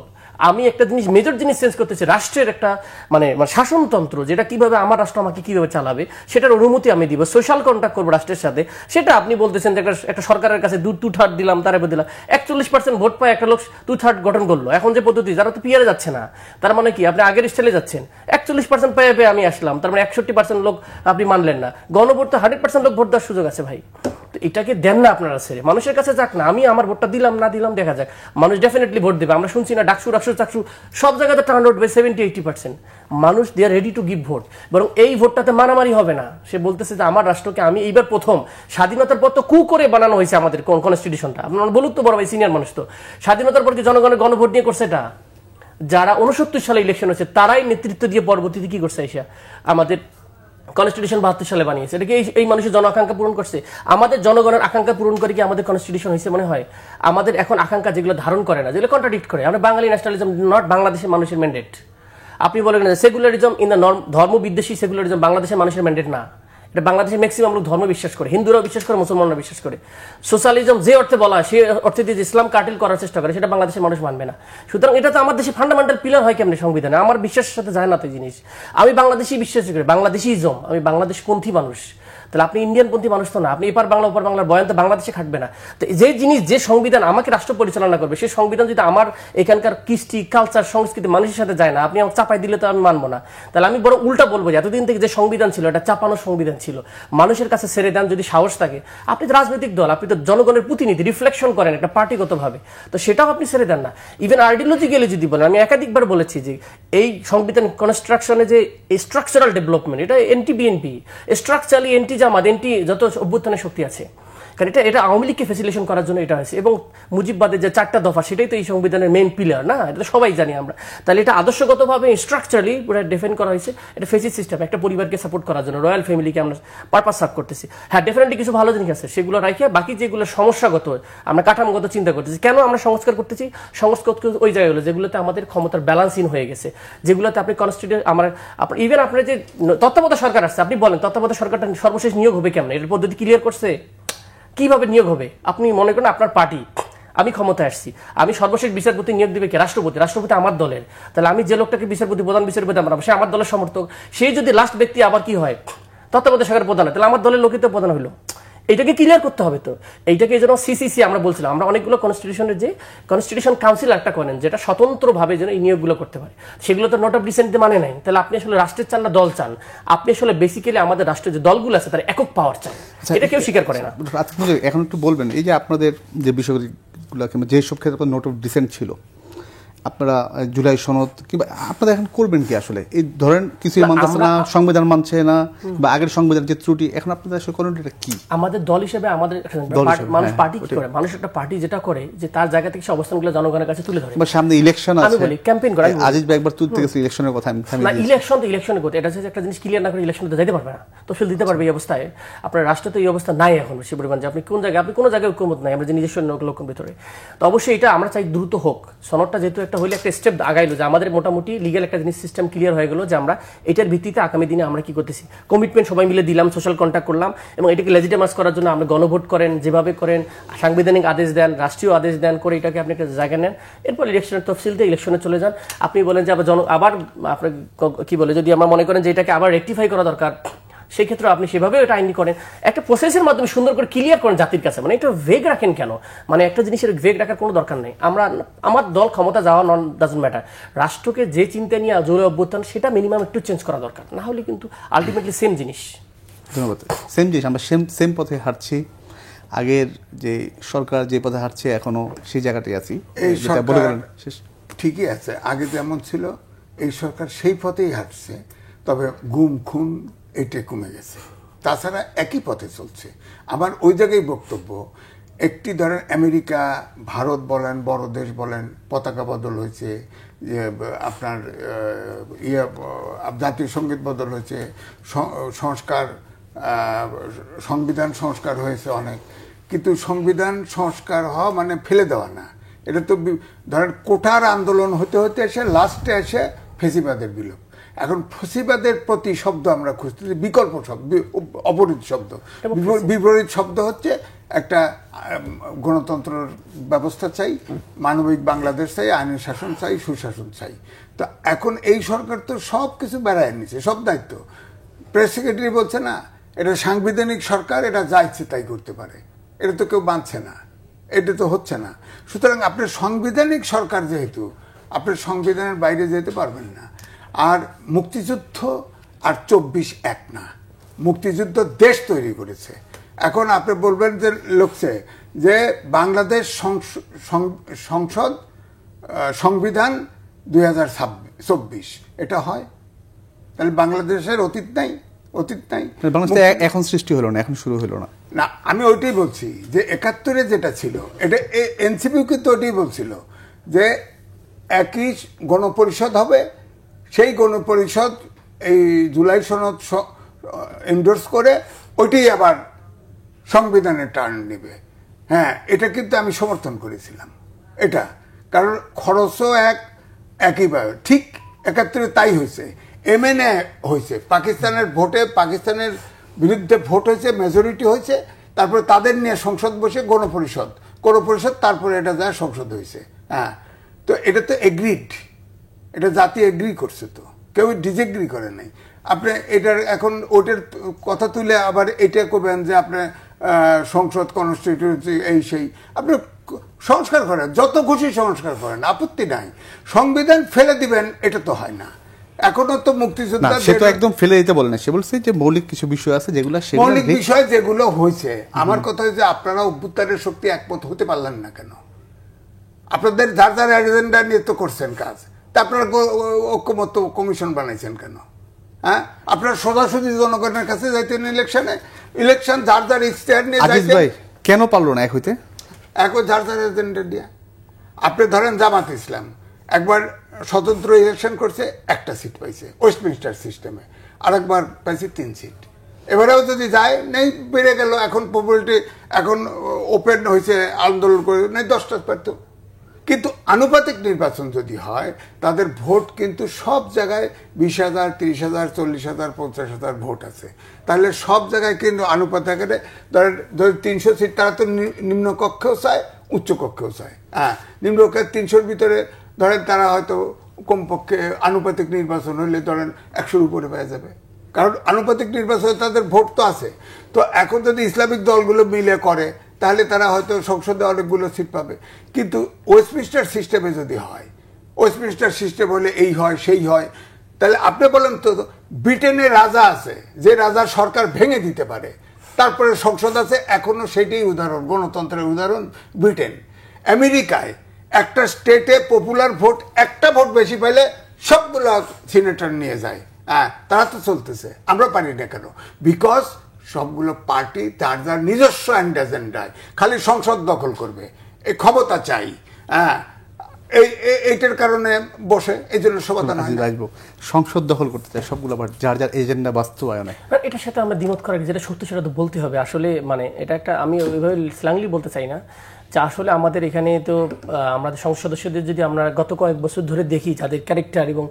আমি একটা জিনিস, মেজর জিনিস চেঞ্জ করতেছি, রাষ্ট্রের একটা মানে শাসনতন্ত্র, যেটা কিভাবে আমার রাষ্ট্র আমাকে কিভাবে চালাবে সেটার অনুমতি আমি দিব, সোশ্যাল কন্ট্যাক্ট করবো রাষ্ট্রের সাথে। সেটা আপনি বলতেছেন যে একটা সরকারের কাছে 2/3 দিলাম, তার উপর দিলাম 41% ভোট পায় একটা লোক 2/3 গঠন করলো। এখন যে পদ্ধতি, যারা তো পিয়ারে যাচ্ছে না, তার মানে কি আপনি আগের স্টাইলে যাচ্ছেন, 41% পেয়ে আমি আসলাম, তার মানে 61% লোক আপনি মানলেন না। গণভোট তো 100% লোক ভোট দেওয়ার সুযোগ আছে ভাই, তো এটাকে দেন না আপনারা ছেড়ে, মানুষের কাছে যাক না। আমি আমার ভোটটা দিলাম না দিলাম দেখা যাক, মানুষ ডেফিনেটলি ভোট দেবে। আমরা শুনছি না ডাকসু সব জায়গাতে টার্ন আউট বাই 70-80%, মানুষ দে আর রেডি টু গিভ ভোট। বরং এই ভোটটাতে মারামারি হবে না। সে বলতেছে যে আমার রাষ্ট্রকে আমি এইবার প্রথম, স্বাধীনতার পর তো কু করে বানানো হয়েছে আমাদের কনস্টিটিউশনটা, আপনারা বলুক তো বড় ভাই সিনিয়র মানুষ, তো স্বাধীনতার পর কি জনগণের গণভোট নিয়ে করছে? এটা যারা 69 সালে ইলেকশন হয়েছে তারাই নেতৃত্ব দিয়ে পরবর্তীতে কি করছে, এসে আমাদের কনস্টিটিউশন 72 সালে বানিয়েছে। এটা কি এই মানুষের জন আকাঙ্ক্ষা পূরণ করছে? আমাদের জনগণের আকাঙ্ক্ষা পূরণ করে কি আমাদের কনস্টিটিউশন হয়েছে মনে হয়? আমাদের এখন আকাঙ্ক্ষা যেগুলো ধারণ করে না, যেগুলো কন্ট্রাডিক্ট করে। আমরা বাঙালি ন্যাশনালিজম নট বাংলাদেশের মানুষের ম্যান্ডেট। আপনি বলেন সেকুলারিজম ইন দ্য ধর্ম বিদ্বেষী সেকুলারিজম বাংলাদেশের মানুষের ম্যান্ডেট না, এটা বাংলাদেশের ম্যাক্সিমাম লোক ধর্ম বিশ্বাস করে, হিন্দুরাও বিশ্বাস করে, মুসলমানরা বিশ্বাস করে। সোশ্যালিজম যে অর্থে বলা হয়, সে অর্থে দিয়ে ইসলাম কাটিল করার চেষ্টা করে, সেটা বাংলাদেশের মানুষ মানবে না। সুতরাং এটা তো আমার দেশে ফান্ডামেন্টাল পিলার হয় কেমনি সংবিধানে, আমার বিশ্বাসের সাথে যায় না তো জিনিস। আমি বাংলাদেশি বিশ্বাস করি, বাংলাদেশিজম, আমি বাংলাদেশপন্থী মানুষ। তাহলে আপনি ইন্ডিয়ানপন্থী মানুষ তো না, আপনি এপার বাংলা ওপার বাংলার বয়ান তো বাংলাদেশে খাটবে না। তো যে জিনিস, যে সংবিধান আমাকে রাষ্ট্র পরিচালনা করবে, সেই সংবিধান যদি আমার এখানকার কৃষ্টি কালচার সংস্কৃতি মানুষের সাথে যায় না, আপনি আমাকে চাপাই দিলে তো আমি মানবো না। তাহলে আমি বড় উল্টা বলবো যে এতদিন থেকে যে সংবিধান ছিল এটা চাপানো সংবিধান ছিল, মানুষের কাছে ছেড়ে দেন যদি সাহস থাকে। আপনি তো রাজনৈতিক দল, আপনি তো জনগণের প্রতিনিধি, রিফ্লেকশন করেন একটা পার্টিগতভাবে, তো সেটাও আপনি ছেড়ে দেন না। ইভেন আইডিওলজিক্যালি যদি বলেন, আমি একাধিকবার বলেছি যে এই সংবিধান কনস্ট্রাকশনে যে স্ট্রাকচারাল ডেভেলপমেন্ট, এটা এনটি বিএনপি, স্ট্রাকচারালি এনটি জামাত, এনটি যত অভ্যুত্থানের শক্তি আছে, কারণ এটা আওয়ামী লীগকে ফ্যাসিলিটেশন করার জন্য এটা হয়েছে। এবং মুজিববাদের যে 4টা দফা, সেটাই তো এই সংবিধানের মেইন পিলার না, এটা সবাই জানি আমরা। তাহলে এটা আদর্শগতভাবে স্ট্রাকচারালি পুরো ডিফেন্ড করা হয়েছে। এটা ফেসিস সিস্টেম, একটা পরিবারকে সাপোর্ট করার জন্য, রয়্যাল ফ্যামিলিকে আমরা পারপাস সার্ভ করতেছি। হ্যাঁ, ডেফিনেটলি কিছু ভালো জিনিস আছে, সেগুলো রাখে বাকি যেগুলো সমস্যাগত আমরা কাঠামোগত চিন্তা করতেছি। কেন আমরা সংস্কার করতেছি? সংস্কার ওই জায়গাগুলো যেগুলোতে আমাদের ক্ষমতার ব্যালান্সিং হয়ে গেছে, যেগুলোতে আপনি কনস্টিটিউশন আপনার ইভেন আপনার যে তত্ত্বাবধায়ক সরকার আসছে, আপনি বলেন তত্ত্বাবধায়ক সরকারটা সর্বশেষ নিয়োগ হবে কেমন? এর পদ্ধতি ক্লিয়ার করছে? কিভাবে নিয়োগ হবে? আপনি মনে করেন আপনার পার্টি, আমি ক্ষমতায় আসছি, আমি সর্বশেষ বিচারপতি নিয়োগ দিবে কে? রাষ্ট্রপতি। রাষ্ট্রপতি আমার দলের, তাহলে আমি যে লোকটাকে বিচারপতি, প্রধান বিচারপতি বানাবো, সে আমার দলের সমর্থক। সেই যদি লাস্ট ব্যক্তি আবার কি হয়, তত্ত্বাবধায়ক সরকারের প্রধান হয়, তাহলে আমার দলের লোকই তো প্রধান হলো। এইটাকে ক্লিয়ার করতে হবে। তো এইটাকে এই জন্য সিসিসি আমরা বলছিলাম, আমরা অনেকগুলো কনস্টিটিউশনের যে কনস্টিটিউশন কাউন্সিল একটা করেন যেটা স্বতন্ত্রভাবে যেন এই নিয়োগগুলো করতে পারে, সেগুলো তো নোট অফ ডিসেন্ট মানে নাই। তাহলে আপনি আসলে রাষ্ট্রের চান না দল চান? আপনি আসলে বেসিক্যালি আমাদের রাষ্ট্রের যে দলগুলো আছে তার একক পাওয়ার চান, এটা কেউ স্বীকার করে না। এখন একটু বলবেন, এই যে আপনাদের যে বিষয়গুলো কিংবা যেসব ক্ষেত্রে নোট অফ ডিসেন্ট ছিল, আপনারা জুলাই সনদ কিংবা আপনারা এখন করবেন কি? আসলে এই ধরেন কিছুই মানছে না, সংবিধান মানছে না, বা আগের সংবিধান যে ত্রুটি, এখন আপনাদের আসলে করেন এটা কি? আমাদের দল হিসেবে আমাদের মানুষ পার্টি কি করে? মানুষ একটা পার্টি যেটা করে যে তার জায়গা থেকে সে অবস্থানগুলো জনগণের কাছে তুলে ধরে। সামনে ইলেকশন আছে, আমি বলি ক্যাম্পেইন করে। আজিজ ভাই একবার তুলতে গেছে ইলেকশনের কথা, আমি না, ইলেকশন তো ইলেকশনে করতে, এটা হচ্ছে একটা জিনিস ক্লিয়ার না করে ইলেকশনে তো যেতে পারবে না, তফসিল দিতে পারবে এই অবস্থায়। আপনার রাষ্ট্র তো এই অবস্থা নাই এখন সে পরিমাণ যে আপনি কোন জায়গায়, আপনি কোনো জায়গায় ঐক্যমত নাই আমরা যে নিজস্ব লক্ষ্যের ভিতরে। তো অবশ্যই এটা আমরা চাই দ্রুত হোক। সনদটা যেহেতু একটা হইলে একটা স্টেপ আগাইলো, যে আমাদের মোটামুটি লিগ্যাল একটা জিনিস সিস্টেম ক্লিয়ার হয়ে গেল, যে আমরা এটার ভিত্তিতে আগামী দিনে আমরা কি করতেছি, কমিটমেন্ট সবাই মিলে দিলাম, সোশ্যাল কন্ট্যাক্ট করলাম, এবং এটাকে লেজিটিমাইজ করার জন্য আমরা গণভোট করেন, যেভাবে করেন, সাংবিধানিক আদেশ দেন, রাষ্ট্রীয় আদেশ দেন, করে এটাকে আপনি একটা জায়গা নেন। এরপর ইলেকশনের তফসিল দিয়ে ইলেকশনে চলে যান। আপনি বলেন যে আবার আপনার কি বলে, যদি আমরা মনে করেন যে এটাকে আবার রেকটিফাই করা দরকার, সেই ক্ষেত্রে আপনি সেভাবে এটা আইনি করেন, একটা প্রসেসের মাধ্যমে সুন্দর করে ক্লিয়ার করেন জাতির কাছে। মানে এটা ভেগ রাখেন কেন? মানে একটা জিনিসের ভেগ রাখার কোনো দরকার নেই। আমার দল ক্ষমতা যাওয়া ডাজন্ট ম্যাটার, রাষ্ট্রকে যে চিন্তা নিয়ে জোরে অভ্যুত্থান সেটা মিনিমাম একটু চেঞ্জ করা দরকার, না হলে কিন্তু আলটিমেটলি সেম জিনিস। ধন্যবাদ। সেম জিনিস, আমরা সেম পথে হাঁটছি। আগের যে সরকার যে পথে হাঁটছে এখনো সেই জায়গাটাই আছি। এই সরকার ঠিকই আছে, আগে যেমন ছিল এই সরকার সেই পথেই হাঁটছে, তবে গুম খুন এটা কমে গেছে, তাছাড়া একই পথে চলছে। আমার ওই জায়গায় বক্তব্য, একটি ধরেন আমেরিকা, ভারত বলেন, বড় দেশ বলেন, পতাকা বদল হয়েছে, যে আপনার জাতীয় সঙ্গীত বদল হয়েছে, সংস্কার, সংবিধান সংস্কার হয়েছে অনেক, কিন্তু সংবিধান সংস্কার হওয়া মানে ফেলে দেওয়া না। এটা তো ধরেন কোটার আন্দোলন হতে হতে এসে লাস্টে এসে ফেসিবাদের বিলোপ। এখন ফেসিবাদের প্রতি শব্দ আমরা খুঁজতেছি, বিকল্প শব্দ, অপরিত শব্দ। বিপরীত শব্দ হচ্ছে একটা গণতন্ত্রের ব্যবস্থা চাই, মানবিক বাংলাদেশ চাই, আইনের শাসন চাই, সুশাসন চাই। তো এখন এই সরকার তো সব কিছু বেড়ায় নিচ্ছে, সব দায়িত্ব। প্রেস সেক্রেটারি বলছে না এটা সাংবিধানিক সরকার, এটা যা ইচ্ছে তাই করতে পারে, এটা তো কেউ মানছে না, এটা তো হচ্ছে না। সুতরাং আপনার সাংবিধানিক সরকার যেহেতু, আপনার সংবিধানের বাইরে যেতে পারবেন না। আর মুক্তিযুদ্ধ আর 24 এক না, মুক্তিযুদ্ধ দেশ তৈরি করেছে। এখন আপনি বলবেন যে লোকছে যে বাংলাদেশ সংসদ সংবিধান 2024, এটা হয়? তাহলে বাংলাদেশের অতীত নাই, অতীত নাই। বাংলাদেশে এখন সৃষ্টি হলো না, এখন শুরু হলো না। না, আমি ওইটাই বলছি যে 71-এ যেটা ছিল, এটা এনসিপি কিন্তু ওইটাই বলছিল যে একই গণপরিষদ হবে, সেই গণপরিষদ এই জুলাই সনদ এন্ডোর্স করে ওইটাই আবার সংবিধানের টার্ন নেবে। হ্যাঁ, এটা কিন্তু আমি সমর্থন করেছিলাম এটা, কারণ খরচও একইভাবে। ঠিক 71-এ তাই হয়েছে, এমএনএ হয়েছে, পাকিস্তানের ভোটে, পাকিস্তানের বিরুদ্ধে ভোট হয়েছে, মেজরিটি হয়েছে, তারপরে তাদের নিয়ে সংসদ বসে গণপরিষদ, তারপরে এটা যায় সংসদ হয়েছে। হ্যাঁ, তো এটা তো এগ্রিড, এটা জাতি এগ্রি করছে, তো কেউ ডিসএগ্রি করে নাই। আপনি এটার এখন ওটার কথা তুলে আবার এটা করবেন যে আপনি সংসদ কনস্টিটিউন্সি এই সেই আপনি সংস্কার করেন, যত খুশি সংস্কার করেন, আপত্তি নাই। সংবিধান ফেলে দিবেন এটা তো হয় না। এখনো তো মুক্তিযোদ্ধা সে তো একদম ফেলে দিতে বলে না, সে বলছে যে মৌলিক কিছু বিষয় আছে যেগুলো মৌলিক বিষয় যেগুলো হয়েছে। আমার কথা হচ্ছে আপনারা অভ্যুত্থানের শক্তি একমত হতে পারলেন না কেন? আপনাদের যার যার এজেন্ডা নিয়ে তো করছেন কাজ, তা আপনারা ঐক্যমত্য কমিশন বানাইছেন কেন? হ্যাঁ, আপনারা সোজাসুজি জনগণের কাছে যাইতেন ইলেকশনে, ইলেকশন যার যার ইশতেহার নিয়ে যাইতেন। কেন পারলো না এক হইতে? এখন যার যার এজেন্ডা দিয়ে আপনি ধরেন জামাত ইসলাম একবার স্বতন্ত্র ইলেকশন করছে, একটা সিট পাইছে ওয়েস্টমিনস্টার সিস্টেমে, আরেকবার পাইছে 3 সিট। এবারেও যদি যায় নেই, বেড়ে গেল, এখন পপুলারিটি এখন ওপেন হয়েছে, আন্দোলন করে নেই 10টা পারত। কিন্তু আনুপাতিক নির্বাচন যদি হয়, তাদের ভোট কিন্তু সব জায়গায় 20,000, 30,000, 40,000, 50,000 ভোট আছে। তাহলে সব জায়গায় কিন্তু আনুপাত আকারে ধরেন 300 সিট, তারা তো নিম্ন কক্ষেও চায়, উচ্চ কক্ষেও চায়। হ্যাঁ, নিম্ন কক্ষে 300-র ভিতরে ধরেন তারা হয়তো কমপক্ষে আনুপাতিক নির্বাচন হলে ধরেন 100-র উপরে পেয়ে যাবে, কারণ আনুপাতিক নির্বাচনে তাদের ভোট তো আছে। তো এখন যদি ইসলামিক দলগুলো মিলে করে, তাহলে তারা হয়তো সংসদে অনেকগুলো সিট পাবে। কিন্তু ওয়েস্টমিনস্টার সিস্টেমে যদি হয়, ওয়েস্টমিনস্টার সিস্টেম হলে এই হয় সেই হয়, তাহলে আপনি বলেন তো, ব্রিটেনে রাজা আছে যে রাজার সরকার ভেঙে দিতে পারে, তারপরে সংসদ আছে, এখনো সেটাই উদাহরণ, গণতন্ত্রের উদাহরণ ব্রিটেন। আমেরিকায় একটা স্টেটে পপুলার ভোট, একটা ভোট বেশি পাইলে সবগুলো সিনেটর নিয়ে যায়। হ্যাঁ, তারা তো চলতেছে, আমরা পারি না কেন? বিকজ সবগুলো পার্টি তার যার নিজস্ব এজেন্ডায় খালি সংসদ দখল করবে, এই ক্ষমতা চাই। হ্যাঁ, এইটার কারণে বসে, এই জন্য সমাধান আসবো সংসদ দখল করতে চায় সবগুলো, আবার যার যার এজেন্ডা বাস্তবায়নে। এটার সাথে আমরা দ্বিমত করা, যেটা সত্য সেটা তো বলতে হবে। আসলে মানে এটা একটা, আমি ওইভাবে স্ল্যাংলি বলতে চাই না, যে আসলে আমাদের এখানে তো আমাদের সংসদ সদস্যদের যদি আমরা গত কয়েক বছর ধরে দেখি যাদের ক্যারেক্টার, এবং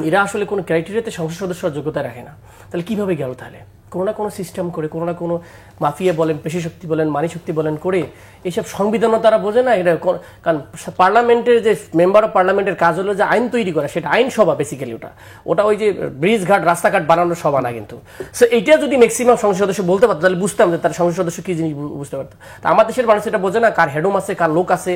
এরা আসলে কোনো ক্রাইটেরিয়াতে সংসদ সদস্যের যোগ্যতা রাখে না, তাহলে কিভাবে গেল? তাহলে কোনো না কোনো সিস্টেম করে, কোনো না কোনো মাফিয়া বলেন, পেশি শক্তি বলেন, মানি শক্তি বলেন করে, এইসব সংবিধানও তারা বোঝে না। এটা কারণ পার্লামেন্টের যে মেম্বার অফ পার্লামেন্টের কাজ হলো যে আইন তৈরি করা, সেটা আইনসভা বেসিক্যালি। ওটা ওই যে ব্রিজ ঘাট রাস্তাঘাট বানানোর সভা না কিন্তু। সো এইটা যদি ম্যাক্সিমাম সংসদ সদস্য বলতে পারতো, তাহলে বুঝতাম যে তার সংসদ সদস্য কি জিনিস বুঝতে পারতো। তা আমার দেশের মানুষ এটা বোঝে না, কার হেডম আছে, কার লোক আছে,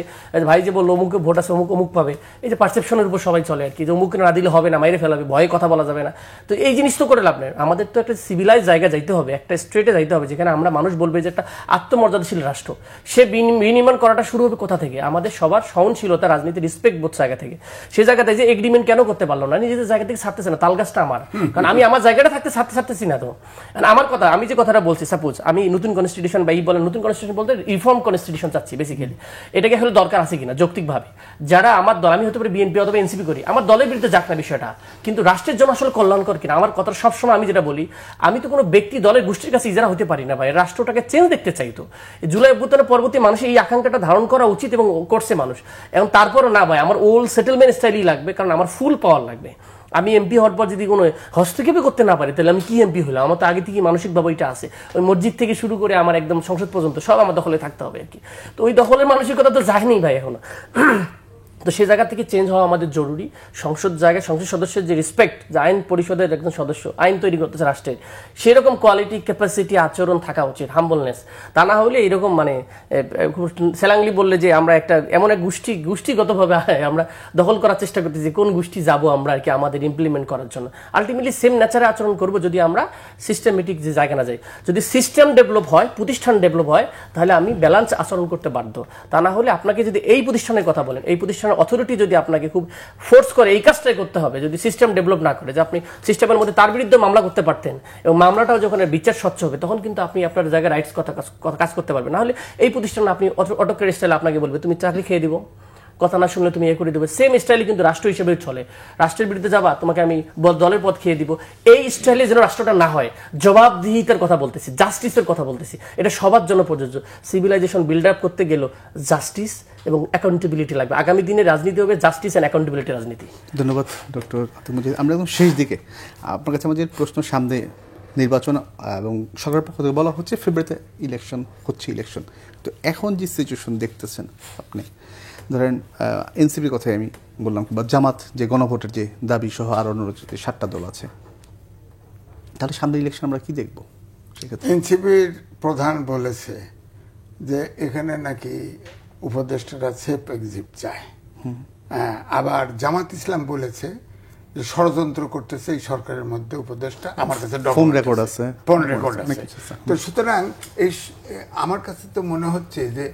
ভাই যে বললো অমুকে ভোট আছে, অমুক অমুক পাবে, এই যে পারসেপশনের উপর সবাই চলে আর কি, যে অমুক না দিলে হবে না, মাইরে ফেলাবে, ভয়ে কথা বলা যাবে না। তো এই জিনিস তো করে লাভ নেই। আমাদের তো একটা সিভিলাইজ জায়গা যাইতে হবে, একটা স্ট্রেটে যাইতে হবে, যেখানে আমরা মানুষ বলবে যে একটা আত্মমর্যাদাশীল রাষ্ট্র। সে বিনির্মাণ করাটা শুরু হবে কোথা থেকে? আমাদের সবার সহনশীলতা, রাজনীতি, রিসপেক্ট বোধ জায়গা থেকে। সেই জায়গাতে যে এগ্রিমেন্ট কেন করতে পারলো না? নিজেদের জায়গা থেকে ছাড়তেছে না, তালগাছটা আমার, কারণ আমি আমার জায়গাটা থাকতে ছাড়তেছি না। তো আমার কথা, আমি যে কথাটা বলছি, সাপোজ আমি নতুন কনস্টিটিউশন বা বলেন, নতুন কনস্টিটিউশন বলতে রিফর্ম কনস্টিটিউশন চাচ্ছি বেসিক্যালি। এটাকে আসলে দরকার আছে কিনা যৌক্তিকভাবে? যারা আমার দল, আমি হতে পারে বিএনপি অথবা এনসিপি করি, আমার দলের বিরুদ্ধে যাক না বিষয়টা, কিন্তু রাষ্ট্রের জন্য আসলে কল্যাণকর কিনা? আমার কথা সবসময় আমি যেটা বলি, আমি তো কোনো ব্যক্তি, দলের গোষ্ঠীর কাছে ইজারা হতে পারি না ভাই। রাষ্ট্রটাকে চেঞ্জ দেখতে চাই। তো জুলাই অভ্যুত্থানের পরবর্তী মানুষের এই আকাঙ্ক্ষাটা ধারণ করা উচিত, এবং করছে মানুষ। এবং তারপরও না ভাই, আমার ওল্ড সেটেলমেন্ট স্টাইলই লাগবে, কারণ আমার ফুল পাওয়ার লাগবে। আমি এমপি হওয়ার পর যদি কোনো হস্তক্ষেপই করতে না পারি, তাহলে আমি কি এমপি হলাম? আমার তো আগে থেকে মানসিকভাবে ওইটা আছে। ওই মসজিদ থেকে শুরু করে আমার একদম সংসদ পর্যন্ত সব আমার দখলে থাকতে হবে আর কি। তো ওই দখলের মানসিকতা তো যায়নি ভাই এখনো। তো সেই জায়গা থেকে চেঞ্জ হওয়া আমাদের জরুরি। সংসদ জায়গায় সংসদ সদস্যের যে রেসপেক্ট, যে আইন পরিষদের একজন সদস্য, আইন তৈরি করতেছে রাষ্ট্রের, সেরকম কোয়ালিটি, ক্যাপাসিটি, আচরণ থাকা উচিত, হাম্বলনেস। তা না হলে এরকম মানে সেলাংলি বললে যে আমরা একটা এমন এক গোষ্ঠীগতভাবে আমরা দখল করার চেষ্টা করতেছি, কোন গোষ্ঠী যাবো আমরা আর কি আমাদের ইমপ্লিমেন্ট করার জন্য। আলটিমেটলি সেম নেচারে আচরণ করবো যদি আমরা সিস্টেমেটিক যে জায়গা না যাই। যদি সিস্টেম ডেভেলপ হয়, প্রতিষ্ঠান ডেভেলপ হয়, তাহলে আমি ব্যালেন্স আচরণ করতে বাধ্য। তা না হলে আপনাকে যদি এই প্রতিষ্ঠানের কথা বলেন, এই প্রতিষ্ঠান অথরিটি যদি আপনাকে খুব ফোর্স করে এই কাজটাই করতে হবে, যদি সিস্টেম ডেভেলপ না করে, যে আপনি সিস্টেমের মধ্যে তার বিরুদ্ধে মামলা করতে পারতেন, এবং মামলাটাও যখন বিচার স্বচ্ছ হবে, তখন কিন্তু আপনি আপনার জায়গায় রাইটস কাজ করতে পারবেন। না হলে এই প্রতিষ্ঠানে আপনি অটোক্রেট স্টাইলে আপনাকে বলবে তুমি চাকরি খেয়ে দিব, কথা না শুনলে তুমি করে দেবে। সেম স্টাইলে কিন্তু রাষ্ট্র হিসেবে চলে। রাষ্ট্রের বিরুদ্ধে যাবা, তোমাকে আমি দলের পদ খেয়ে দিব, এই স্টাইলে যেন রাষ্ট্রটা না হয়। জবাবদিহিতার কথা বলতেছি, জাস্টিসের কথা বলতেছি, এটা সবার জন্য প্রযোজ্য। সিভিলাইজেশন বিল্ড আপ করতে গেলেও জাস্টিস এবং অ্যাকাউন্টেবিলিটি লাগবে। আগামী দিনে রাজনীতি হবে জাস্টিস অ্যান্ড অ্যাকাউন্টেবিলিটি রাজনীতি। ধন্যবাদ ডক্টর আতিক মজিদ। আমরা একদম শেষ দিকে, আপনার কাছে আমাদের প্রশ্ন, সামনে নির্বাচন এবং সরকারের পক্ষ থেকে বলা হচ্ছে ফেব্রুয়ারিতে ইলেকশন হচ্ছে, ইলেকশন। তো এখন যে সিচুয়েশন দেখতেছেন আপনি, ধরেন এনসিপির কথাই আমি বললাম, বা জামাত যে গণভোটের যে দাবি সহ আরও অন্য যে 7টা দল আছে, তাহলে সামনের ইলেকশন আমরা কি দেখবো সেক্ষেত্রে? এনসিপির প্রধান বলেছে যে এখানে নাকি উপদেষ্টারা সেফ এক্সিট চায়। আবার জামাত ইসলাম বলেছে যে ষড়যন্ত্র করতেছে এই সরকারের মধ্যে উপদেষ্টা। আমার কাছে ফোন রেকর্ড আছে। তো সুতরাং এই আমার কাছে তো মনে হচ্ছে যে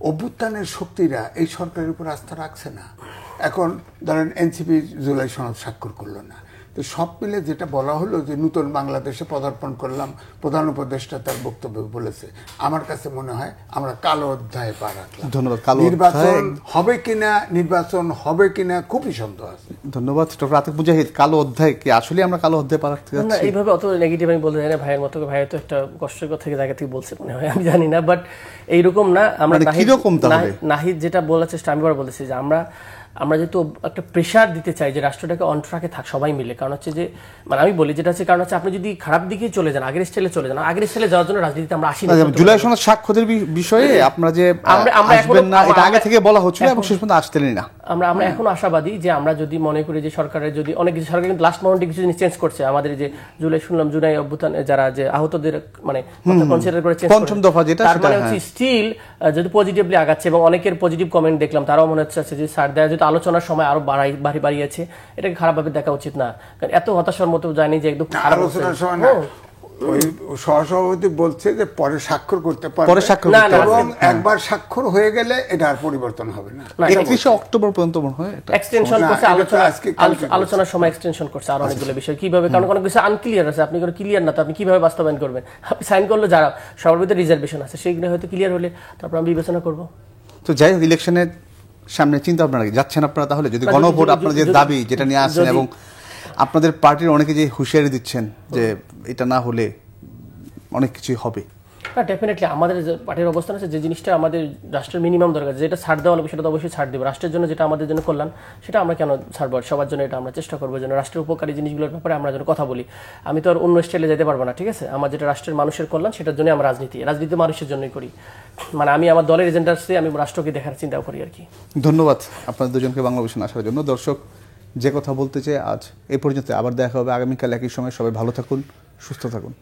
অভ্যুত্থানের শক্তিরা এই সরকারের উপর আস্থা রাখছে না। এখন ধরেন এনসিপি জুলাই সনদ স্বাক্ষর করলো না, তো সব মিলে যেটা বলা হলো যে নতুন বাংলাদেশে পদার্পণ করলাম, প্রধান উপদেষ্টা তার বক্তব্য বলেছে, আমার কাছে মনে হয় আমরা কালো অধ্যায়ে পা রাখলাম। ধন্যবাদ। নির্বাচন হবে কিনা খুবই সন্দেহ আছে। ধন্যবাদ ডক্টর আতিক মুজাহিদ। কালো অধ্যায় কি আসলে আমরা কালো অধ্যায় পা রাখতে যাচ্ছি? না, এইভাবে অত নেগেটিভ আমি বলতে চাই না। ভাইয়ের মতো ভাই তো একটা কষ্টকর থেকে জায়গা থেকে বলছে মনে হয়, আমি জানি না, বাট এইরকম না। আমরা নাহিদ যেটা বলার চেষ্টা, আমি আবার বলেছি যে আমরা যেহেতু একটা প্রেশার দিতে চাই যে রাষ্ট্রটাকে অন ট্র্যাকে থাক সবাই মিলে, কারণ হচ্ছে যে মানে আমি বলি যেটা হচ্ছে, কারণ হচ্ছে আপনি যদি খারাপ দিকে চলে যান, আগের স্টাইলে চলে যান, আগের স্টাইলে যাওয়ার জন্য রাজনীতিতে আমরা আসি না। জুলাই সনদ স্বাক্ষরের বিষয়ে আপনারা যে আসবেন না এটা আগে থেকে বলা হচ্ছিল এবং শেষ পর্যন্ত আসতেনই না। আমরা এখন আশাবাদী যে আমরা যদি মনে করি যে সরকারের যদি অনেক কিছু, সরকার কিন্তু লাস্ট মোমেন্টে কিছু জিনিস চেঞ্জ করছে। আমাদের যে জুলাই শুনলাম জুলাই অভ্যুত্থান যারা যে আহতদের মানে কনসিডার করে চেঞ্জ পঞ্চম দফা যেটা, তার মানে হচ্ছে স্টিল যদি পজিটিভলি আগাচ্ছে এবং অনেকের পজিটিভ কমেন্ট দেখলাম, তারাও মনে হচ্ছে যে স্যার দেয়া যেহেতু আলোচনার সময় আরো বাড়িয়েছে, এটাকে খারাপভাবে দেখা উচিত না। কারণ এত হতাশার মতো জানি যে একদম আলোচনার সময় না, ওই সহসভাপতি বলছে যে পরে স্বাক্ষর করতে পারবে, এবং একবার স্বাক্ষর হয়ে গেলে এটা আর পরিবর্তন হবে না। 31 অক্টোবর পর্যন্ত মনে হয় এক্সটেনশন করছে, আলোচনার সময় এক্সটেনশন করছে আর অনেকগুলো বিষয়। কিভাবে, কারণ অনেক কিছু আনক্লিয়ার আছে, আপনি কোনো ক্লিয়ার না, তো আপনি কিভাবে বাস্তবায়ন করবেন? আপনি সাইন করলে যারা সবার ভিতরে রিজার্ভেশন আছে সেইগুলো হয়তো ক্লিয়ার হলে তারপর আমি বিবেচনা করবো। তো যাই হোক, ইলেকশনের সামনে চিন্তা আপনারা যাচ্ছেন আপনারা, তাহলে যদি গণভোট আপনাদের যে দাবি যেটা নিয়ে আসছেন এবং আপনাদের পার্টির অনেকে যে হুঁশিয়ারি দিচ্ছেন যে এটা না হলে অনেক কিছুই হবে, না ডেফিনেটলি আমাদের পার্টির অবস্থান আছে যে জিনিসটা আমাদের রাষ্ট্রের মিনিমাম দরকার, যেটা ছাড় দেওয়া লাগবে সেটা তো অবশ্যই ছাড় দেবো। রাষ্ট্রের জন্য যেটা আমাদের জন্য কল্যাণ সেটা আমরা কেন ছাড়বো? সবার জন্য এটা আমরা চেষ্টা করবো যেন রাষ্ট্রের উপকারী জিনিসগুলোর ব্যাপারে আমরা যেন কথা বলি। আমি তো আর অন্য স্টাইলে যেতে পারবো না, ঠিক আছে? আমার যেটা রাষ্ট্রের মানুষের কল্যাণ সেটার জন্য আমরা রাজনীতি মানুষের জন্যই করি। মানে আমি আমার দলের এজেন্ডা আসছে, আমি রাষ্ট্রকে দেখার চিন্তা করি আর কি। ধন্যবাদ আপনাদের দুজনকে বাংলাদেশে আসার জন্য। দর্শক, যে কথা বলতে চাই আজ এই পর্যন্ত, আবার দেখা হবে আগামীকাল একই সময়। সবাই ভালো থাকুন, সুস্থ থাকুন।